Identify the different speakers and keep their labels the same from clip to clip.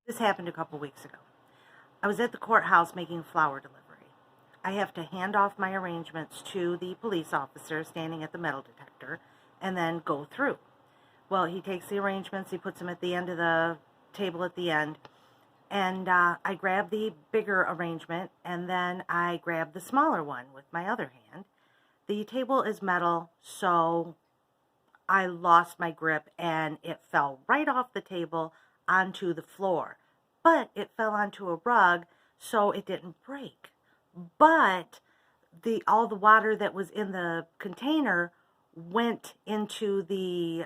Speaker 1: This happened a couple weeks ago. I was at the courthouse making a flower delivery. I have to hand off my arrangements to the police officer standing at the metal detector and then go through. Well, he takes the arrangements, he puts them at the end of the table at the end, and I grab the bigger arrangement and then I grab the smaller one with my other hand. The table is metal, so I lost my grip and it fell right off the table onto the floor. But it fell onto a rug, so it didn't break. But all the water that was in the container went into the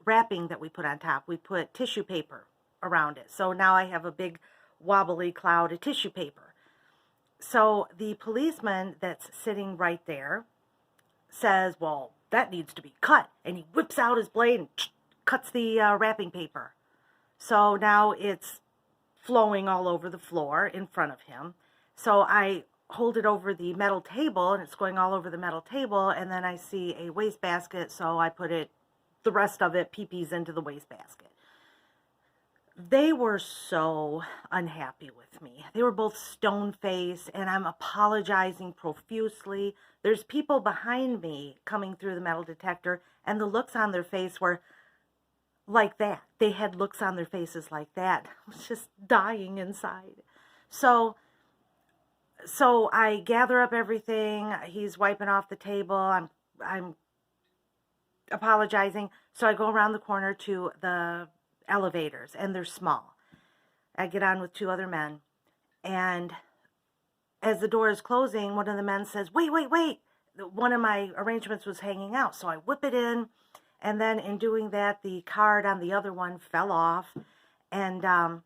Speaker 1: wrapping that we put on top. We put tissue paper around it. So now I have a big wobbly cloud of tissue paper. So the policeman that's sitting right there says, well, that needs to be cut. And he whips out his blade and cuts the wrapping paper. So now it's flowing all over the floor in front of him. So I hold it over the metal table and it's going all over the metal table, and then I see a wastebasket, so I put the rest of it, pee-pees, into the wastebasket. They were so unhappy with me. They were both stone-faced, and I'm apologizing profusely. There's people behind me coming through the metal detector, and the looks on their face were like that. They had looks on their faces like that. I was just dying inside. So I gather up everything. He's wiping off the table. I'm apologizing. So I go around the corner to the elevators, and they're small. I get on with two other men, and as the door is closing, one of the men says, wait. One of my arrangements was hanging out, so I whip it in, and then in doing that, the card on the other one fell off, and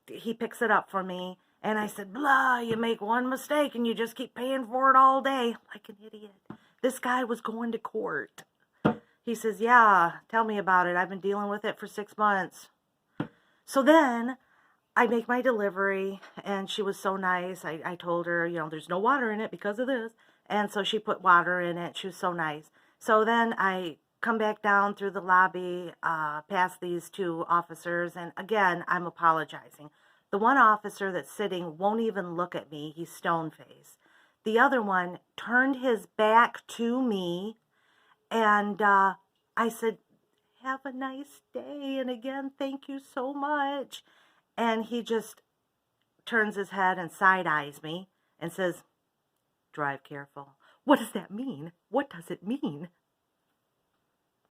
Speaker 1: he picks it up for me, and I said, blah, you make one mistake and you just keep paying for it all day, like an idiot. This guy was going to court. He says, yeah, tell me about it. I've been dealing with it for 6 months. So then I make my delivery, and she was so nice. I told her, there's no water in it because of this. And so she put water in it. She was so nice. So then I come back down through the lobby, past these two officers, and again, I'm apologizing. The one officer that's sitting won't even look at me. He's stone-faced. The other one turned his back to me, and I said, have a nice day, and again, thank you so much. And he just turns his head and side-eyes me and says, drive careful. What does that mean? What does it mean?